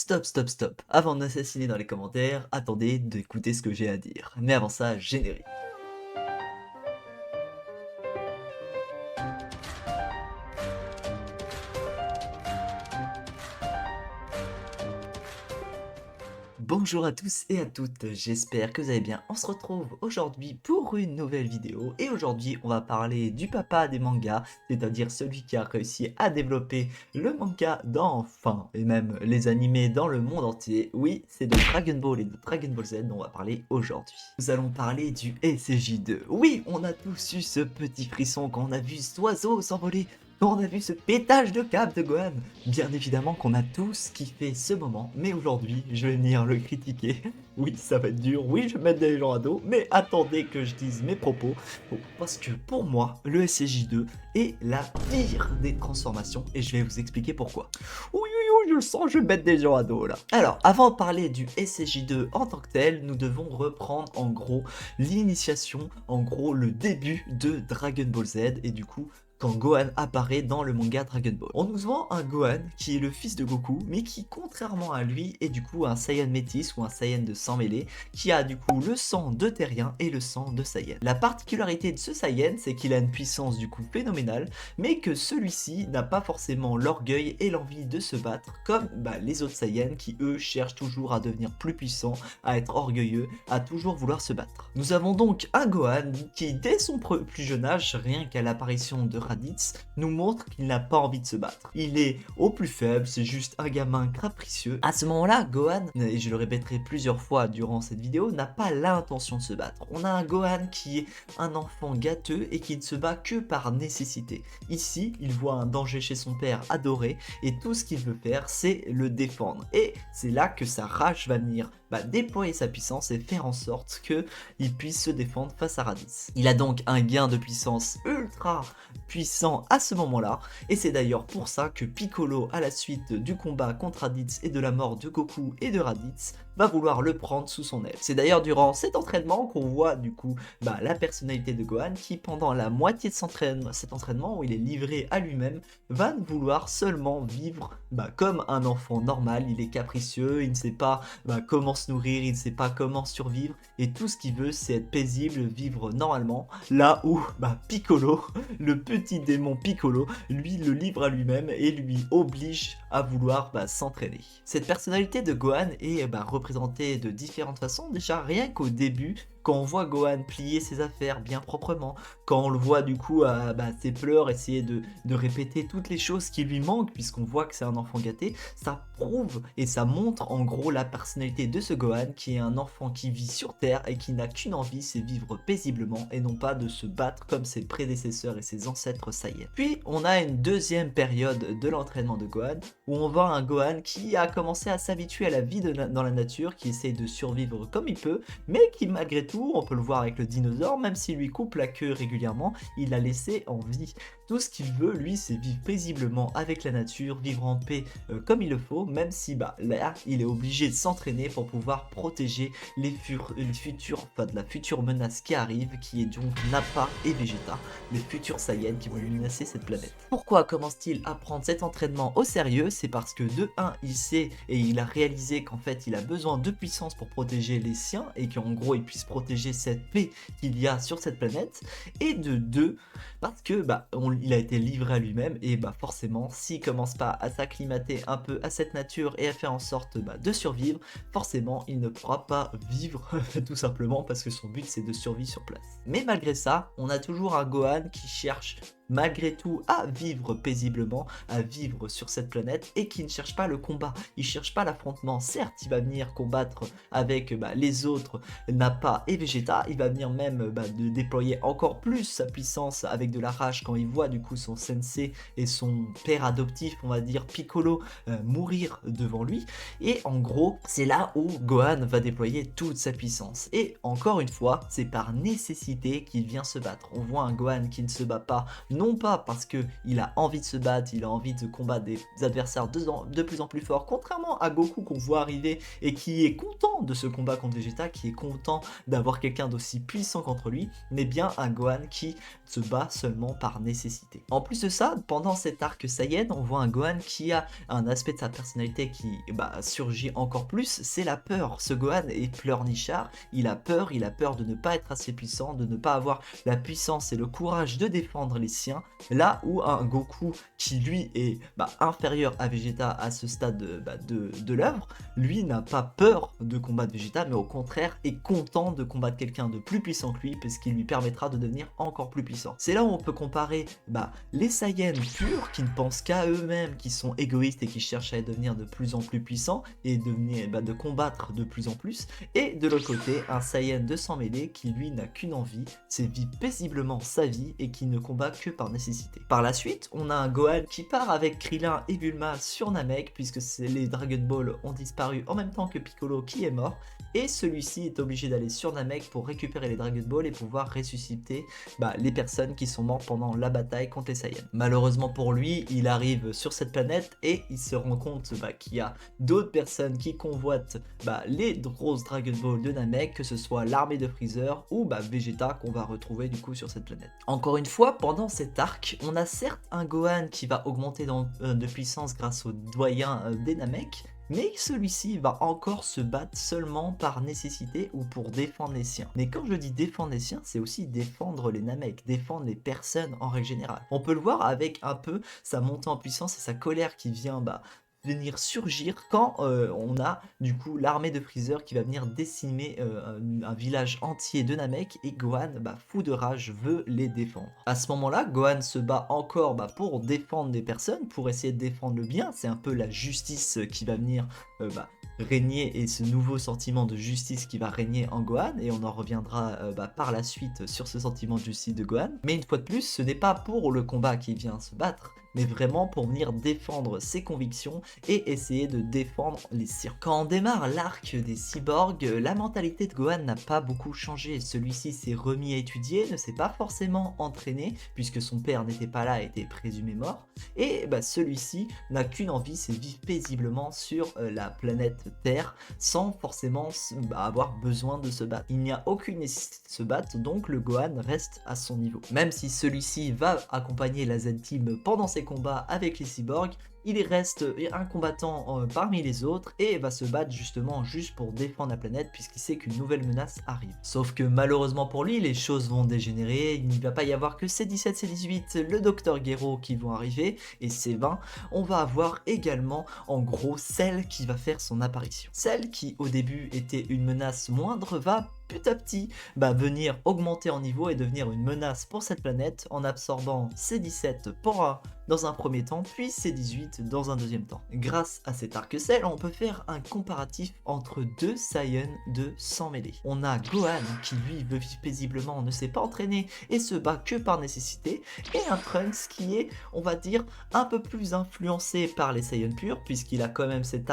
Stop, stop, stop. Avant de m'assassiner dans les commentaires, attendez d'écouter ce que j'ai à dire. Mais avant ça, générique. Bonjour à tous et à toutes, j'espère que vous allez bien. On se retrouve aujourd'hui pour une nouvelle vidéo et aujourd'hui on va parler du papa des mangas, c'est-à-dire celui qui a réussi à développer le manga et même les animés dans le monde entier. Oui, c'est de Dragon Ball et de Dragon Ball Z dont on va parler aujourd'hui. Nous allons parler du SJ2. Oui, on a tous eu ce petit frisson quand on a vu cet oiseau s'envoler. Quand on a vu ce pétage de câble de Gohan, bien évidemment qu'on a tous kiffé ce moment, mais aujourd'hui, je vais venir le critiquer. Oui, ça va être dur, oui, je vais mettre des gens à dos, mais attendez que je dise mes propos, parce que pour moi, le SCJ2 est la pire des transformations, et je vais vous expliquer pourquoi. Oui, oui, oui, je le sens, je vais mettre des gens à dos, là. Alors, avant de parler du SCJ2 en tant que tel, nous devons reprendre en gros l'initiation, en gros le début de Dragon Ball Z, et du coup, quand Gohan apparaît dans le manga Dragon Ball. On nous vend un Gohan qui est le fils de Goku, mais qui, contrairement à lui, est du coup un Saiyan métis ou un Saiyan de sang mêlé, qui a du coup le sang de Terrien et le sang de Saiyan. La particularité de ce Saiyan, c'est qu'il a une puissance du coup phénoménale, mais que celui-ci n'a pas forcément l'orgueil et l'envie de se battre, comme les autres Saiyans qui eux cherchent toujours à devenir plus puissants, à être orgueilleux, à toujours vouloir se battre. Nous avons donc un Gohan qui, dès son plus jeune âge, rien qu'à l'apparition de Raditz, nous montre qu'il n'a pas envie de se battre. Il est au plus faible, c'est juste un gamin capricieux. À ce moment-là, Gohan, et je le répéterai plusieurs fois durant cette vidéo, n'a pas l'intention de se battre. On a un Gohan qui est un enfant gâteux et qui ne se bat que par nécessité. Ici, il voit un danger chez son père adoré et tout ce qu'il veut faire, c'est le défendre. Et c'est là que sa rage va venir déployer sa puissance et faire en sorte qu'il puisse se défendre face à Raditz. Il a donc un gain de puissance ultra puissant à ce moment-là, et c'est d'ailleurs pour ça que Piccolo, à la suite du combat contre Raditz et de la mort de Goku et de Raditz, va vouloir le prendre sous son aile. C'est d'ailleurs durant cet entraînement qu'on voit du coup la personnalité de Gohan qui, pendant la moitié de cet entraînement où il est livré à lui-même, va vouloir seulement vivre comme un enfant normal. Il est capricieux, il ne sait pas comment se nourrir, il ne sait pas comment survivre, et tout ce qu'il veut c'est être paisible, vivre normalement, là où Piccolo, le petit démon Piccolo, lui le livre à lui-même et lui oblige à vouloir s'entraîner. Cette personnalité de Gohan est représentée de différentes façons, déjà rien qu'au début, quand on voit Gohan plier ses affaires bien proprement, quand on le voit du coup à ses pleurs essayer de répéter toutes les choses qui lui manquent puisqu'on voit que c'est un enfant gâté, ça prouve et ça montre en gros la personnalité de ce Gohan qui est un enfant qui vit sur Terre et qui n'a qu'une envie, c'est vivre paisiblement et non pas de se battre comme ses prédécesseurs et ses ancêtres Saiyans. Puis on a une deuxième période de l'entraînement de Gohan où on voit un Gohan qui a commencé à s'habituer à la vie dans la nature, qui essaye de survivre comme il peut, mais qui malgré tout, on peut le voir avec le dinosaure, même s'il lui coupe la queue régulièrement, il l'a laissé en vie. Tout ce qu'il veut, lui, c'est vivre paisiblement avec la nature, vivre en paix comme il le faut, même si là, il est obligé de s'entraîner pour pouvoir protéger la future menace qui arrive, qui est donc Nappa et Vegeta, les futurs Saiyans qui vont menacer cette planète. Pourquoi commence-t-il à prendre cet entraînement au sérieux? C'est parce que de 1, il sait et il a réalisé qu'en fait, il a besoin de puissance pour protéger les siens et qu'en gros, il puisse protéger cette paix qu'il y a sur cette planète, et de 2, parce que il a été livré à lui-même et forcément s'il commence pas à s'acclimater un peu à cette nature et à faire en sorte de survivre, forcément il ne pourra pas vivre tout simplement parce que son but c'est de survivre sur place. Mais malgré ça, on a toujours un Gohan qui cherche malgré tout à vivre paisiblement, à vivre sur cette planète et qui ne cherche pas le combat, il cherche pas l'affrontement. Certes, il va venir combattre avec les autres Nappa et Vegeta, il va venir même de déployer encore plus sa puissance avec de la rage quand il voit du coup son sensei et son père adoptif, on va dire Piccolo, mourir devant lui, et en gros c'est là où Gohan va déployer toute sa puissance. Et encore une fois, c'est par nécessité qu'il vient se battre. On voit un Gohan qui ne se bat pas non pas parce qu'il a envie de se battre, il a envie de combattre des adversaires de plus en plus forts, contrairement à Goku qu'on voit arriver et qui est content de ce combat contre Vegeta, qui est content d'avoir quelqu'un d'aussi puissant contre lui, mais bien un Gohan qui se bat seulement par nécessité. En plus de ça, pendant cet arc Saiyan, on voit un Gohan qui a un aspect de sa personnalité qui surgit encore plus, c'est la peur. Ce Gohan est pleurnichard, il a peur de ne pas être assez puissant, de ne pas avoir la puissance et le courage de défendre les siens, là où un Goku qui lui est inférieur à Vegeta à ce stade de l'œuvre, lui n'a pas peur de combattre Vegeta, mais au contraire est content de combattre quelqu'un de plus puissant que lui, parce qu'il lui permettra de devenir encore plus puissant. C'est là où on peut comparer les Saiyans purs qui ne pensent qu'à eux-mêmes, qui sont égoïstes et qui cherchent à devenir de plus en plus puissants et de combattre de plus en plus, et de l'autre côté un Saiyan de sang mêlé qui lui n'a qu'une envie, c'est vivre paisiblement sa vie et qui ne combat que par nécessité. Par la suite, on a un Gohan qui part avec Krillin et Bulma sur Namek, puisque les Dragon Ball ont disparu en même temps que Piccolo qui est mort, et celui-ci est obligé d'aller sur Namek pour récupérer les Dragon Ball et pouvoir ressusciter les personnes qui sont mortes pendant la bataille contre les Saiyans. Malheureusement pour lui, il arrive sur cette planète et il se rend compte qu'il y a d'autres personnes qui convoitent les grosses Dragon Ball de Namek, que ce soit l'armée de Freezer ou Vegeta qu'on va retrouver du coup sur cette planète. Encore une fois, pendant cet arc, on a certes un Gohan qui va augmenter de puissance grâce au doyen des Namek, mais celui-ci va encore se battre seulement par nécessité ou pour défendre les siens. Mais quand je dis défendre les siens, c'est aussi défendre les Namek, défendre les personnes en règle générale. On peut le voir avec un peu sa montée en puissance et sa colère qui vient venir surgir quand on a du coup l'armée de Freezer qui va venir décimer un village entier de Namek, et Gohan fou de rage veut les défendre. À ce moment là, Gohan se bat encore pour défendre des personnes, pour essayer de défendre le bien. C'est un peu la justice qui va venir régner, et ce nouveau sentiment de justice qui va régner en Gohan, et on en reviendra par la suite sur ce sentiment de justice de Gohan. Mais une fois de plus, ce n'est pas pour le combat qu'il vient se battre, mais vraiment pour venir défendre ses convictions et essayer de défendre les siens. Quand on démarre l'arc des cyborgs, la mentalité de Gohan n'a pas beaucoup changé. Celui-ci s'est remis à étudier, ne s'est pas forcément entraîné, puisque son père n'était pas là et était présumé mort, et celui-ci n'a qu'une envie, c'est vivre paisiblement sur la planète Terre, sans forcément avoir besoin de se battre. Il n'y a aucune nécessité de se battre, donc le Gohan reste à son niveau. Même si celui-ci va accompagner la Z-Team pendant ses combats avec les cyborgs, il reste un combattant parmi les autres et va se battre justement juste pour défendre la planète, puisqu'il sait qu'une nouvelle menace arrive. Sauf que malheureusement pour lui, les choses vont dégénérer, il ne va pas y avoir que C17, C18, le Docteur Gero qui vont arriver, et C20, on va avoir également en gros Cell qui va faire son apparition. Cell qui au début était une menace moindre va petit à petit venir augmenter en niveau et devenir une menace pour cette planète en absorbant C17 dans un premier temps, puis C18 dans un deuxième temps. Grâce à cet arc Cell, on peut faire un comparatif entre deux Saiyans de sang mêlé. On a Gohan qui lui veut vivre paisiblement, ne s'est pas entraîné et se bat que par nécessité, et un Trunks qui est, on va dire, un peu plus influencé par les Saiyans purs, puisqu'il a quand même cette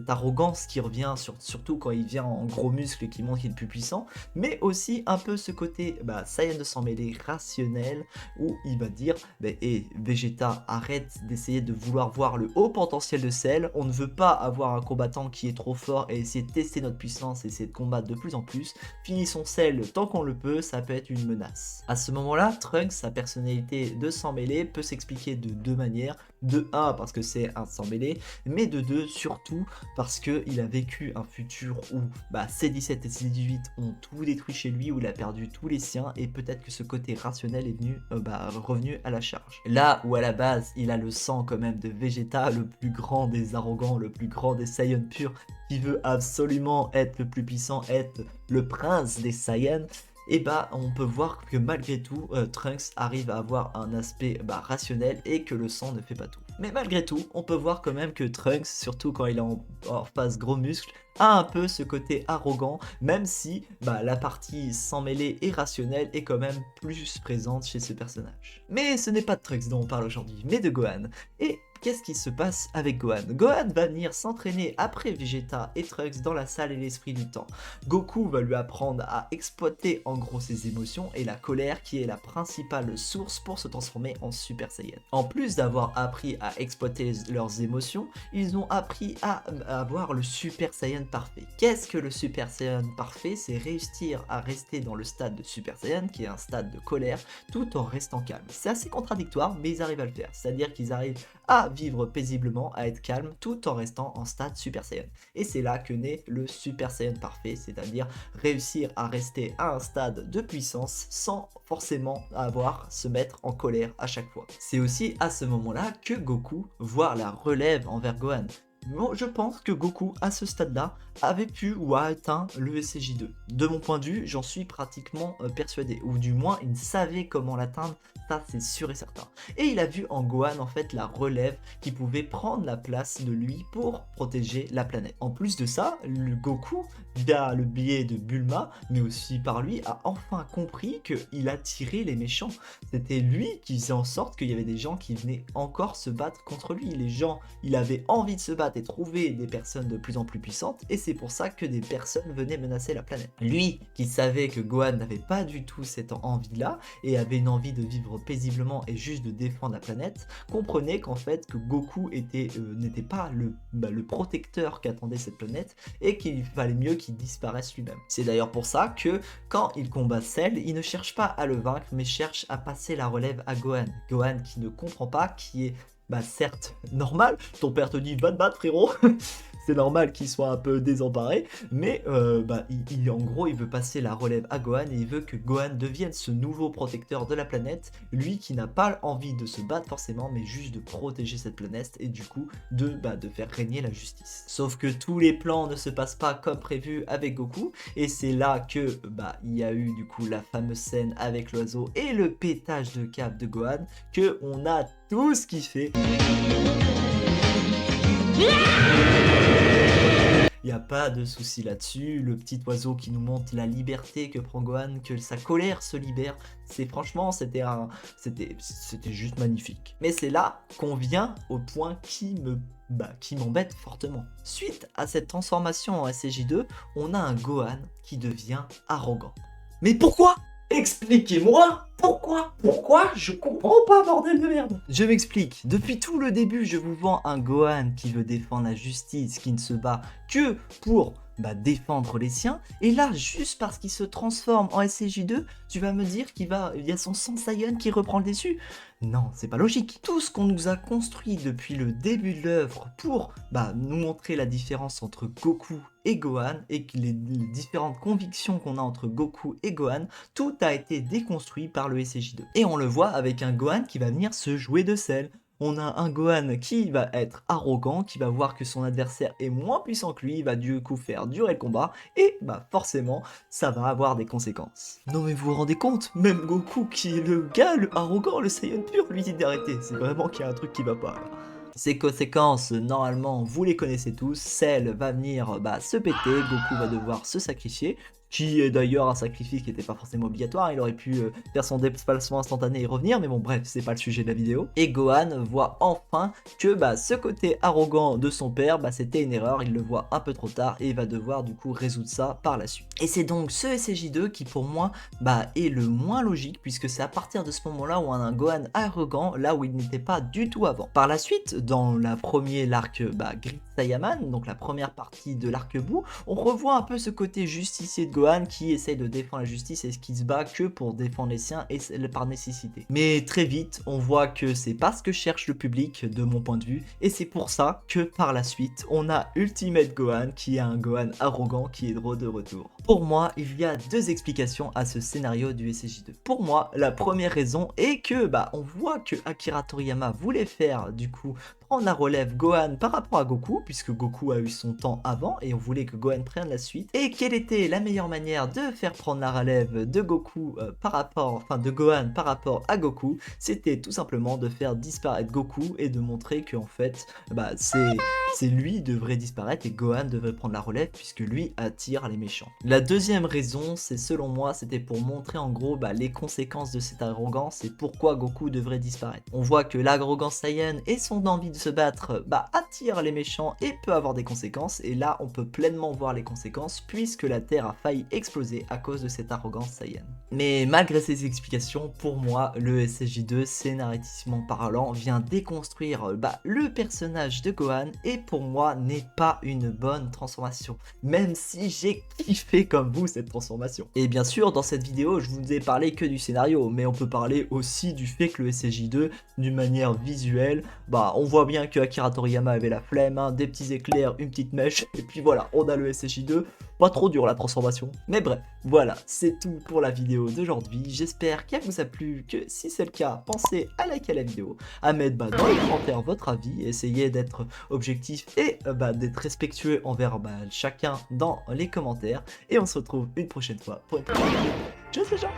arrogance qui revient, surtout quand il vient en gros muscles et qui montre qu'il est plus puissant, mais aussi un peu ce côté Saiyan de sang mêlé rationnel, où il va dire Vegeta, arrête d'essayer de vouloir voir le haut potentiel de Cell, on ne veut pas avoir un combattant qui est trop fort et essayer de tester notre puissance et essayer de combattre de plus en plus, finissons Cell tant qu'on le peut, ça peut être une menace. À ce moment là, Trunks, sa personnalité de sang mêlé peut s'expliquer de deux manières. De 1 parce que c'est un sang mêlé, mais de 2 surtout parce qu'il a vécu un futur où C17 et C18 ont tout détruit chez lui, où il a perdu tous les siens, et peut-être que ce côté rationnel est revenu à la charge. Là où à la base il a le sang quand même de Vegeta, le plus grand des arrogants, le plus grand des Saiyans purs, qui veut absolument être le plus puissant, être le prince des Saiyans, et on peut voir que malgré tout, Trunks arrive à avoir un aspect rationnel et que le sang ne fait pas tout. Mais malgré tout, on peut voir quand même que Trunks, surtout quand il est en face gros muscles, a un peu ce côté arrogant, même si la partie sans mêlée et rationnelle est quand même plus présente chez ce personnage. Mais ce n'est pas de Trunks dont on parle aujourd'hui, mais de Gohan. Et qu'est-ce qui se passe avec Gohan? Gohan va venir s'entraîner après Vegeta et Trunks dans la salle et l'esprit du temps. Goku va lui apprendre à exploiter en gros ses émotions et la colère qui est la principale source pour se transformer en Super Saiyan. En plus d'avoir appris à exploiter leurs émotions, ils ont appris à avoir le Super Saiyan parfait. Qu'est-ce que le Super Saiyan parfait? C'est réussir à rester dans le stade de Super Saiyan qui est un stade de colère tout en restant calme. C'est assez contradictoire mais ils arrivent à le faire, c'est-à-dire qu'ils arrivent à vivre paisiblement, à être calme tout en restant en stade Super Saiyan. Et c'est là que naît le Super Saiyan parfait, c'est-à-dire réussir à rester à un stade de puissance sans forcément se mettre en colère à chaque fois. C'est aussi à ce moment-là que Goku voit la relève envers Gohan. Bon, je pense que Goku, à ce stade-là, avait pu ou a atteint le SCJ2. De mon point de vue, j'en suis pratiquement persuadé. Ou du moins, il savait comment l'atteindre, ça c'est sûr et certain. Et il a vu en Gohan, en fait, la relève qui pouvait prendre la place de lui pour protéger la planète. En plus de ça, le Goku, via le biais de Bulma, mais aussi par lui, a enfin compris qu'il attirait les méchants. C'était lui qui faisait en sorte qu'il y avait des gens qui venaient encore se battre contre lui. Les gens, il avait envie de se battre et trouver des personnes de plus en plus puissantes, et c'est pour ça que des personnes venaient menacer la planète. Lui, qui savait que Gohan n'avait pas du tout cette envie-là, et avait une envie de vivre paisiblement et juste de défendre la planète, comprenait qu'en fait, que Goku n'était pas le protecteur qu'attendait cette planète, et qu'il fallait mieux qu'il disparaisse lui-même. C'est d'ailleurs pour ça que, quand il combat Cell, il ne cherche pas à le vaincre, mais cherche à passer la relève à Gohan. Gohan qui ne comprend pas, qui est certes, normal, ton père te dit va te battre frérot, c'est normal qu'il soit un peu désemparé, mais en gros il veut passer la relève à Gohan et il veut que Gohan devienne ce nouveau protecteur de la planète, lui qui n'a pas envie de se battre forcément, mais juste de protéger cette planète et du coup de faire régner la justice. Sauf que tous les plans ne se passent pas comme prévu avec Goku, et c'est là que il y a eu du coup la fameuse scène avec l'oiseau et le pétage de câble de Gohan, que on a tous kiffé. Il n'y a pas de souci là-dessus, le petit oiseau qui nous montre la liberté que prend Gohan, que sa colère se libère, franchement c'était juste magnifique. Mais c'est là qu'on vient au point qui m'embête fortement. Suite à cette transformation en SCJ2, on a un Gohan qui devient arrogant. Mais pourquoi? Expliquez-moi pourquoi? Pourquoi? Je comprends pas, bordel de merde. Je m'explique. Depuis tout le début, je vous vends un Gohan qui veut défendre la justice, qui ne se bat que pour défendre les siens. Et là, juste parce qu'il se transforme en SCJ2, tu vas me dire qu'il y a son sang Saiyan qui reprend le dessus? Non, c'est pas logique. Tout ce qu'on nous a construit depuis le début de l'œuvre pour nous montrer la différence entre Goku et Gohan et les différentes convictions qu'on a entre Goku et Gohan, tout a été déconstruit par le SCJ2. Et on le voit avec un Gohan qui va venir se jouer de sel. On a un Gohan qui va être arrogant, qui va voir que son adversaire est moins puissant que lui, il va du coup faire durer le combat, et forcément, ça va avoir des conséquences. Non mais vous vous rendez compte, même Goku qui est le gars, le arrogant, le Saiyan pur, lui dit d'arrêter, c'est vraiment qu'il y a un truc qui va pas là. Ces conséquences, normalement, vous les connaissez tous, Cell va venir se péter, Goku va devoir se sacrifier, qui est d'ailleurs un sacrifice qui n'était pas forcément obligatoire, il aurait pu faire son déplacement instantané et revenir, mais bon bref, c'est pas le sujet de la vidéo. Et Gohan voit enfin que ce côté arrogant de son père, c'était une erreur, il le voit un peu trop tard et il va devoir du coup résoudre ça par la suite. Et c'est donc ce SCJ2 qui pour moi est le moins logique, puisque c'est à partir de ce moment-là où on a un Gohan arrogant, là où il n'était pas du tout avant. Par la suite, dans l'arc Grid Saiyaman, donc la première partie de l'arc bout, on revoit un peu ce côté justicier de Gohan qui essaye de défendre la justice et qui se bat que pour défendre les siens et par nécessité. Mais très vite, on voit que c'est pas ce que cherche le public de mon point de vue, et c'est pour ça que par la suite, on a Ultimate Gohan qui est un Gohan arrogant qui est de retour. Pour moi, il y a deux explications à ce scénario du SCJ2. Pour moi, la première raison est que on voit que Akira Toriyama voulait faire du coup prendre la relève Gohan par rapport à Goku, puisque Goku a eu son temps avant et on voulait que Gohan prenne la suite. Et quelle était la meilleure manière de faire prendre la relève de Goku de Gohan par rapport à Goku? C'était tout simplement de faire disparaître Goku et de montrer que en fait c'est c'est lui devrait disparaître et Gohan devrait prendre la relève puisque lui attire les méchants. La deuxième raison, c'est selon moi, c'était pour montrer en gros les conséquences de cette arrogance et pourquoi Goku devrait disparaître. On voit que l'arrogance Saiyan et son envie de se battre attire les méchants et peut avoir des conséquences, et là on peut pleinement voir les conséquences puisque la Terre a failli exploser à cause de cette arrogance Saiyan. Mais malgré ces explications, pour moi le SSJ2 scénaristiquement parlant vient déconstruire le personnage de Gohan et pour moi n'est pas une bonne transformation, même si j'ai kiffé comme vous cette transformation. Et bien sûr dans cette vidéo je vous ai parlé que du scénario, mais on peut parler aussi du fait que le SSJ2 d'une manière visuelle, on voit bien que Akira Toriyama avait la flemme, hein, des petits éclairs, une petite mèche, et puis voilà, on a le SSJ2, pas trop dur la transformation. Mais bref, voilà, c'est tout pour la vidéo d'aujourd'hui, j'espère qu'elle vous a plu, que si c'est le cas, pensez à liker la vidéo, à mettre dans les commentaires votre avis, essayez d'être objectif et d'être respectueux envers chacun dans les commentaires, et on se retrouve une prochaine fois pour une prochaine vidéo. Tchuss les gens.